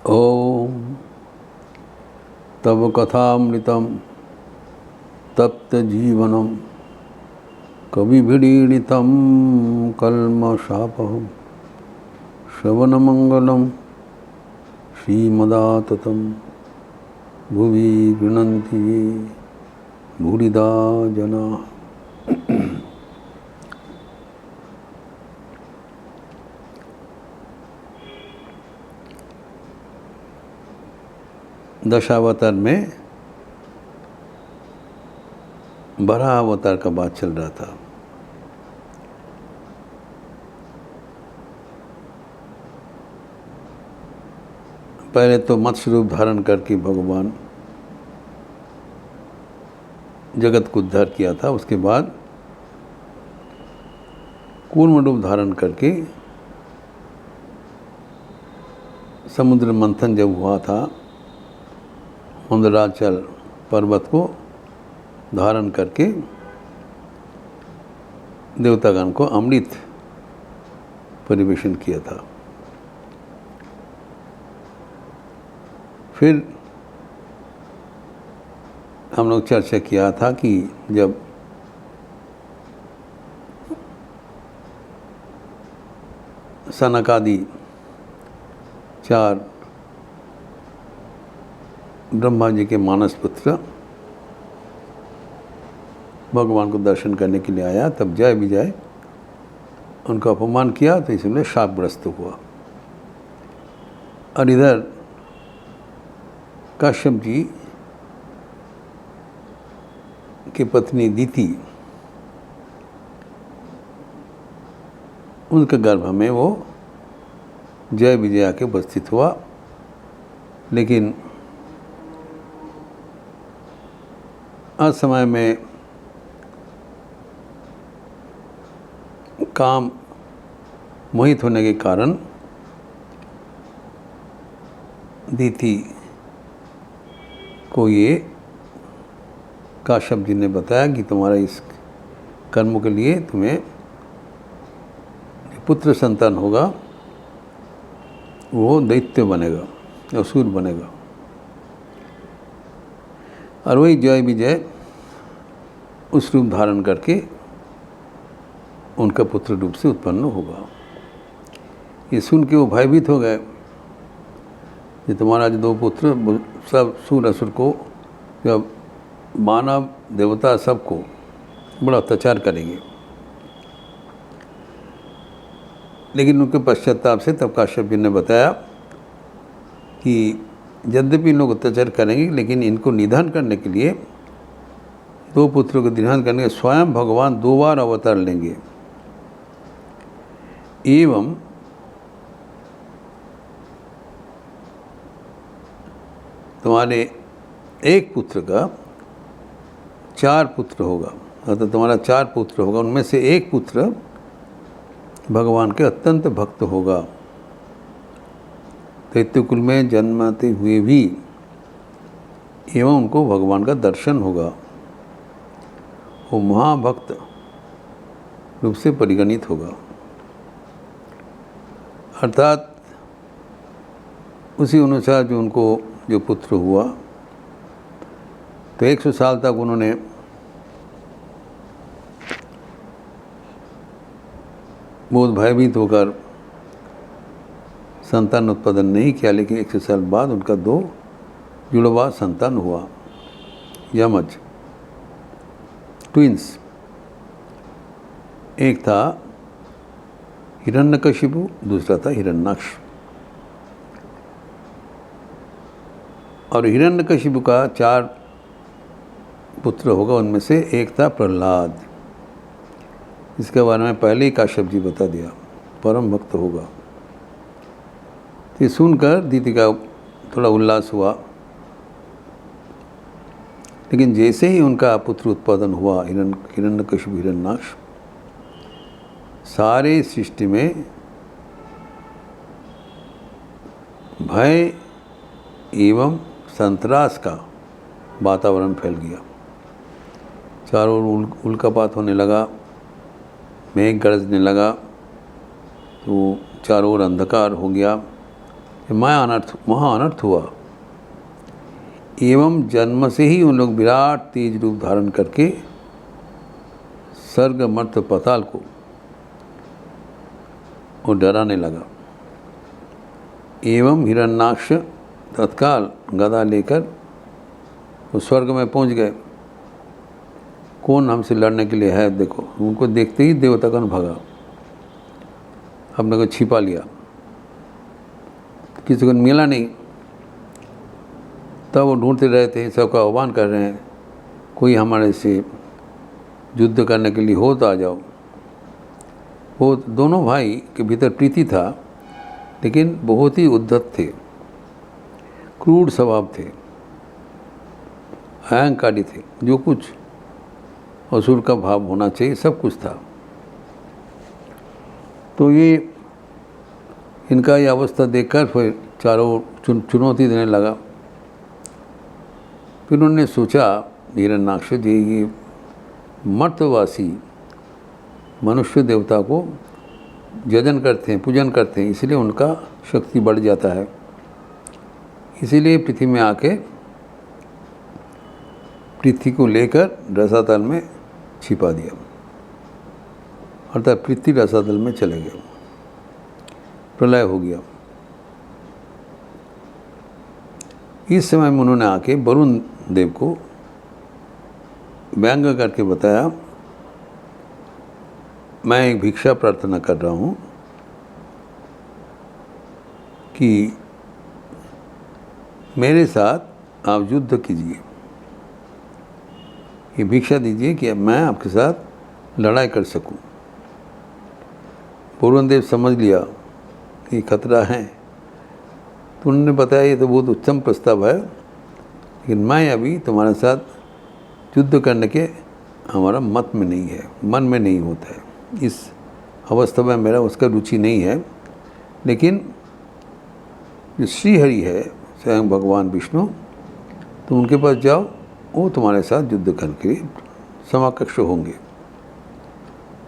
ओम तव कथामृतं तप्त जीवनम कविभिरीडितं कल्मषापहं श्रवणमंगलं श्रीमदाततं भुवि गृह्णन्ति ये भूरिदा जनाः। दशावतार में बराह अवतार का बात चल रहा था। पहले तो मत्स्य रूप धारण करके भगवान जगत को उद्धार किया था। उसके बाद कूर्म रूप धारण करके समुद्र मंथन जब हुआ था, मंदराचल पर्वत को धारण करके देवतागण को अमृत परिवेशन किया था। फिर हम लोग चर्चा किया था कि जब सनकादि 4 ब्रह्मा जी के मानस पुत्र भगवान को दर्शन करने के लिए आया, तब जय विजय उनका अपमान किया, तो इसलिए शापग्रस्त हुआ। और इधर काश्यप जी की पत्नी दीति, उनके गर्भ में वो जय विजय आके उपस्थित हुआ। लेकिन असमय में काम मोहित होने के कारण दीति को ये काश्यप जी ने बताया कि तुम्हारा इस कर्म के लिए तुम्हें पुत्र संतान होगा, वो दैत्य बनेगा, असुर बनेगा। और वही जय विजय उस रूप धारण करके उनका पुत्र रूप से उत्पन्न होगा। ये सुन के वो भयभीत हो गए कि तुम्हारा जो 2 पुत्र सब सुर असुर को, जब मानव देवता सबको बड़ा अत्याचार करेंगे। लेकिन उनके पश्चाताप से तब काश्यप जी ने बताया कि यद्यपि लोग अत्याचार करेंगे, लेकिन इनको निधन करने के लिए 2 पुत्रों को निधन करने के स्वयं भगवान 2 बार अवतार लेंगे। एवं तुम्हारे एक पुत्र का 4 पुत्र होगा, अर्थात तुम्हारा 4 पुत्र होगा, उनमें से एक पुत्र भगवान के अत्यंत भक्त होगा। दैत्य कुल में जन्मते हुए भी एवं उनको भगवान का दर्शन होगा। वो महाभक्त रूप से परिगणित होगा। अर्थात उसी अनुसार जो उनको जो पुत्र हुआ, तो 100 साल तक उन्होंने बहुत भयभीत होकर संतान उत्पादन नहीं किया। लेकिन 100 साल बाद उनका 2 जुड़वा संतान हुआ, यमज ट्विंस। एक था हिरण्यकशिपु, दूसरा था हिरण्याक्ष। और हिरण्यकशिपु का 4 पुत्र होगा, उनमें से एक था प्रहलाद। इसके बारे में पहले ही काश्यप जी बता दिया, परम भक्त होगा। ये सुनकर दीति का थोड़ा उल्लास हुआ। लेकिन जैसे ही उनका पुत्र उत्पादन हुआ, हिरण्यकशिपु हिरण्याक्ष, सारे सृष्टि में भय एवं संतरास का वातावरण फैल गया। चारों ओर उल्कापात होने लगा, मेघ गरजने लगा, तो चारों ओर अंधकार हो गया। महा अनर्थ हुआ। एवं जन्म से ही उन लोग विराट तेज रूप धारण करके स्वर्ग मर्त्य पाताल को वो डराने लगा। एवं हिरण्याक्ष तत्काल गदा लेकर वो स्वर्ग में पहुंच गए। कौन हमसे लड़ने के लिए है, देखो। उनको देखते ही देवतागण भागा, अपने को छिपा लिया, किसी को मिला नहीं। तब वो ढूंढते रहे थे, सबका आह्वान कर रहे हैं, कोई हमारे से युद्ध करने के लिए हो तो आ जाओ। वो दोनों भाई के भीतर प्रीति था, लेकिन बहुत ही उद्धत थे, क्रूर स्वभाव थे, अहंकारी थे। जो कुछ असुर का भाव होना चाहिए सब कुछ था। तो ये इनका ये अवस्था देखकर फिर चारों चुनौती देने लगा। फिर उन्होंने सोचा, हिरण्याक्ष जी ये मर्त्यवासी मनुष्य देवता को यजन करते हैं, पूजन करते हैं, इसलिए उनका शक्ति बढ़ जाता है। इसीलिए पृथ्वी में आके पृथ्वी को लेकर रसातल में छिपा दिया, अर्थात पृथ्वी रसातल में चले गए, प्रलय हो गया। इस समय में उन्होंने आके वरुण देव को व्यंग करके बताया, मैं एक भिक्षा प्रार्थना कर रहा हूँ कि मेरे साथ आप युद्ध कीजिए, ये भिक्षा दीजिए कि मैं आपके साथ लड़ाई कर सकूं। वरुण देव समझ लिया कि खतरा है, तो उन्होंने बताया ये तो बहुत उत्तम प्रस्ताव है, लेकिन मैं अभी तुम्हारे साथ युद्ध करने के हमारा मत में नहीं है, मन में नहीं होता है, इस अवस्था में मेरा उसका रुचि नहीं है। लेकिन जो श्रीहरि है, स्वयं भगवान विष्णु, तो उनके पास जाओ, वो तुम्हारे साथ युद्ध करके समाकक्ष होंगे।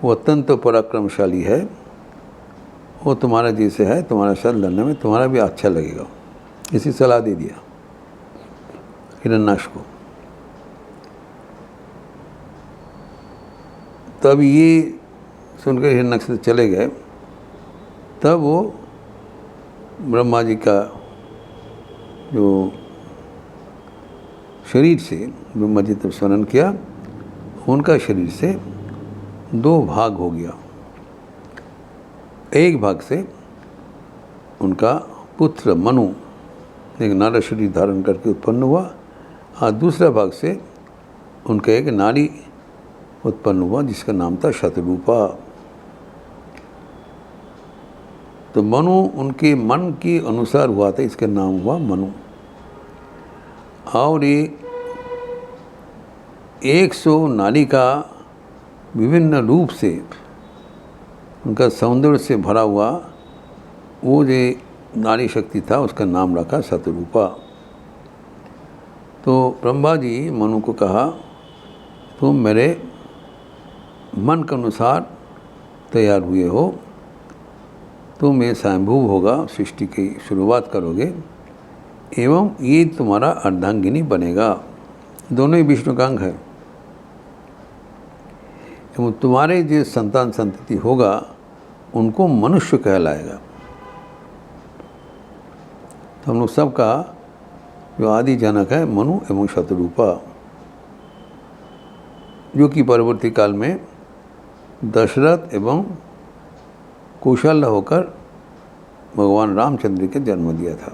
वो अत्यंत पराक्रमशाली है, वो तुम्हारा जैसे है, तुम्हारे साथ लड़ने में तुम्हारा भी अच्छा लगेगा। इसी सलाह दे दिया हिरण्याक्ष को। तब ये सुनकर हिरण्याक्ष चले गए। तब वो ब्रह्मा जी का जो शरीर से, ब्रह्मा जी तब स्मरण किया, उनका शरीर से दो भाग हो गया। एक भाग से उनका पुत्र मनु एक नर शरीर धारण करके उत्पन्न हुआ, और दूसरा भाग से उनका एक नारी उत्पन्न हुआ जिसका नाम था शतरूपा। तो मनु उनके मन के अनुसार हुआ था, इसका नाम हुआ मनु। और ये 100 नारी का विभिन्न रूप से उनका सौंदर्य से भरा हुआ वो जो नारी शक्ति था, उसका नाम रखा शतरूपा। तो ब्रह्मा जी मनु को कहा, तुम मेरे मन के अनुसार तैयार हुए हो, तुम ये स्वयंभू होगा, सृष्टि की शुरुआत करोगे, एवं ये तुम्हारा अर्धांगिनी बनेगा। दोनों ही विष्णु का अंग है। एवं तुम्हारे जो संतान संतति होगा उनको मनुष्य कहलाएगा। तो हम लोग सबका जो आदि जनक है मनु एवं शतरूपा, जो कि परवर्ती काल में दशरथ एवं कौशल्य होकर भगवान रामचंद्र के जन्म दिया था।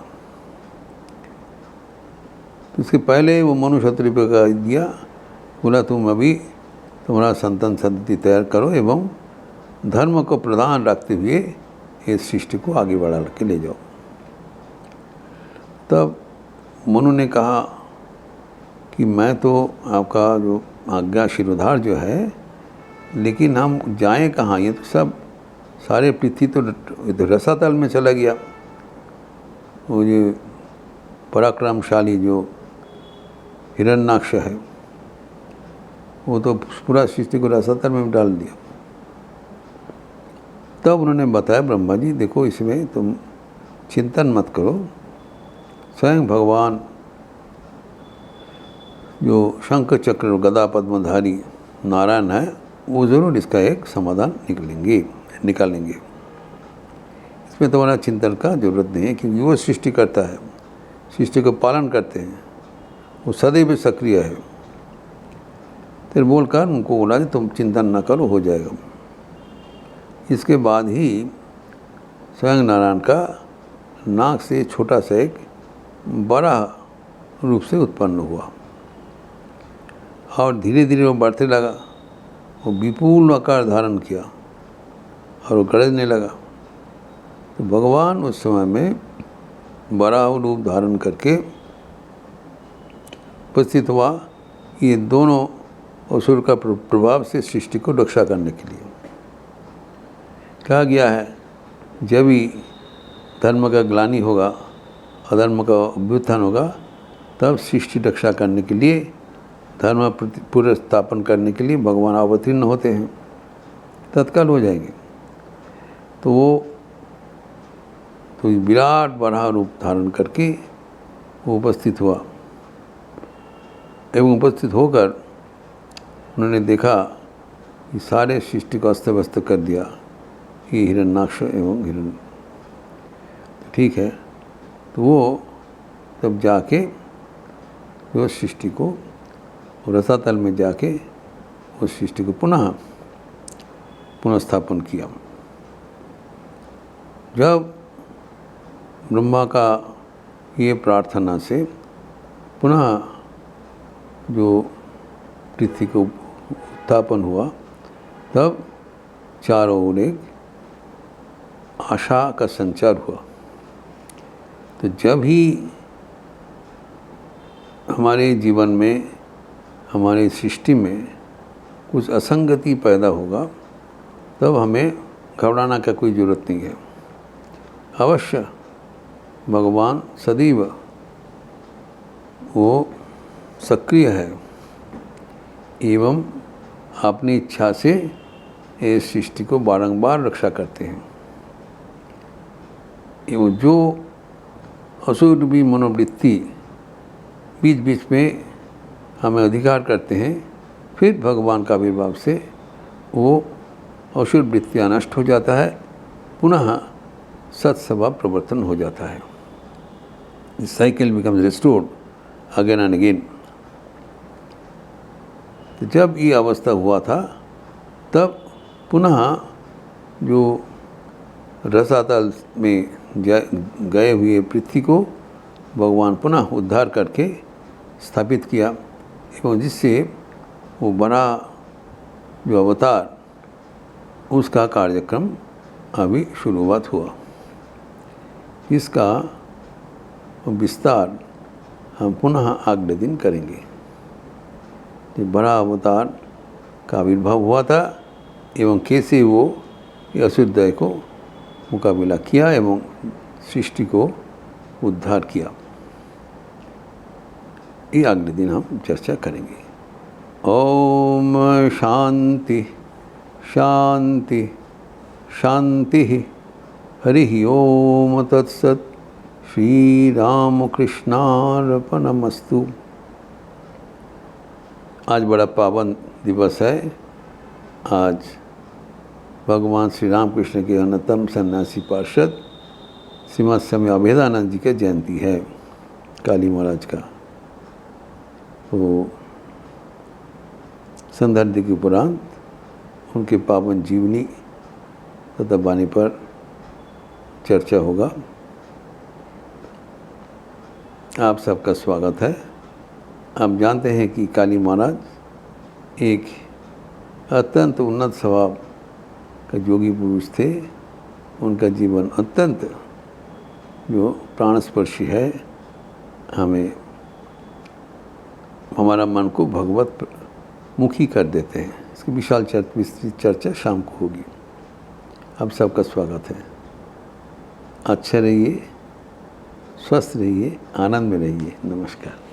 तो उसके पहले वो मनु शतरूपा का दिया, बोला तुम अभी तुम्हारा संतान संतति तैयार करो एवं धर्म को प्रधान रखते हुए इस सृष्टि को आगे बढ़ा के ले जाओ। तब मनु ने कहा कि मैं तो आपका जो आज्ञा शिरोधार जो है, लेकिन हम जाएं कहाँ, ये तो सब सारे पृथ्वी तो रसातल में चला गया। वो जो पराक्रमशाली जो हिरण्याक्ष है, वो तो पूरा सृष्टि को रसातल में डाल दिया। तब उन्होंने बताया, ब्रह्मा जी देखो, इसमें तुम चिंतन मत करो, स्वयं भगवान जो शंख चक्र और गदा पद्मधारी नारायण है वो ज़रूर इसका एक समाधान निकालेंगे। इसमें तुम्हारा चिंतन का जरूरत नहीं है, क्योंकि वो सृष्टि करता है, सृष्टि को पालन करते हैं, वो सदैव सक्रिय है। फिर बोलकर उनको बोला कि तुम चिंतन न करो, हो जाएगा। इसके बाद ही स्वयं नारायण का नाक से छोटा सा एक बड़ा रूप से उत्पन्न हुआ और धीरे धीरे वो बढ़ते लगा। वो विपुल आकार धारण किया और वो गरजने लगा। तो भगवान उस समय में बड़ा रूप धारण करके उपस्थित हुआ, ये दोनों असुर का प्रभाव से सृष्टि को रक्षा करने के लिए। कहा गया है जब भी धर्म का ग्लानि होगा, अधर्म का अभ्युत्थान होगा, तब सृष्टि रक्षा करने के लिए, धर्म पुनर्स्थापन करने के लिए भगवान अवतीर्ण होते हैं, तत्काल हो जाएंगे। तो वो तो विराट बड़ा रूप धारण करके वो उपस्थित हुआ एवं उपस्थित होकर उन्होंने देखा कि सारे सृष्टि को अस्त व्यस्त कर दिया, ये हिरण्याक्ष एवं हिरण्य। ठीक है, तो वो तब जाके वो सृष्टि को रसातल में जाके उस सृष्टि को पुनः स्थापन किया। जब ब्रह्मा का ये प्रार्थना से पुनः जो पृथ्वी को उत्थापन हुआ, तब चारों ओर एक आशा का संचार हुआ। तो जब ही हमारे जीवन में, हमारी सृष्टि में कुछ असंगति पैदा होगा, तब हमें घबराना का कोई ज़रूरत नहीं है। अवश्य भगवान सदैव वो सक्रिय है एवं अपनी इच्छा से इस सृष्टि को बारंबार रक्षा करते हैं। एवं जो असुर भी मनोवृत्ति बीच बीच में हमें अधिकार करते हैं, फिर भगवान का आविर्भाव से वो असुर वृत्तियाँ नष्ट हो जाता है, पुनः सत्स्वभाव प्रवर्तन हो जाता है। The cycle becomes restored again and again. तो जब ये अवस्था हुआ था, तब पुनः जो रसातल में गए हुए पृथ्वी को भगवान पुनः उद्धार करके स्थापित किया, एवं जिससे वो बड़ा जो अवतार, उसका कार्यक्रम अभी शुरुआत हुआ। इसका विस्तार हम पुनः अगले दिन करेंगे। ये बड़ा अवतार का आविर्भाव हुआ था एवं कैसे वो असुरदय को मुकाबला किया एवं सृष्टि को उद्धार किया, ये अगले दिन हम चर्चा करेंगे। ओम शांति शांति शांति। हरि ओम तत्सत्। श्री राम कृष्णार्पणमस्तु। आज बड़ा पावन दिवस है। आज भगवान श्री रामकृष्ण के अन्यतम सन्यासी पार्षद श्रीमद स्वामी अभेदानंद जी की जयंती है, काली महाराज का। तो संध्या के उपरांत उनके पावन जीवनी तथा वाणी पर चर्चा होगा। आप सबका स्वागत है। आप जानते हैं कि काली महाराज एक अत्यंत उन्नत स्वभाव का योगी पुरुष थे। उनका जीवन अत्यंत जो प्राणस्पर्शी है, हमें हमारा मन को भगवत मुखी कर देते हैं। इसकी विशाल विस्तृत चर्चा शाम को होगी। आप सबका स्वागत है। अच्छे रहिए, स्वस्थ रहिए, आनंद में रहिए। नमस्कार।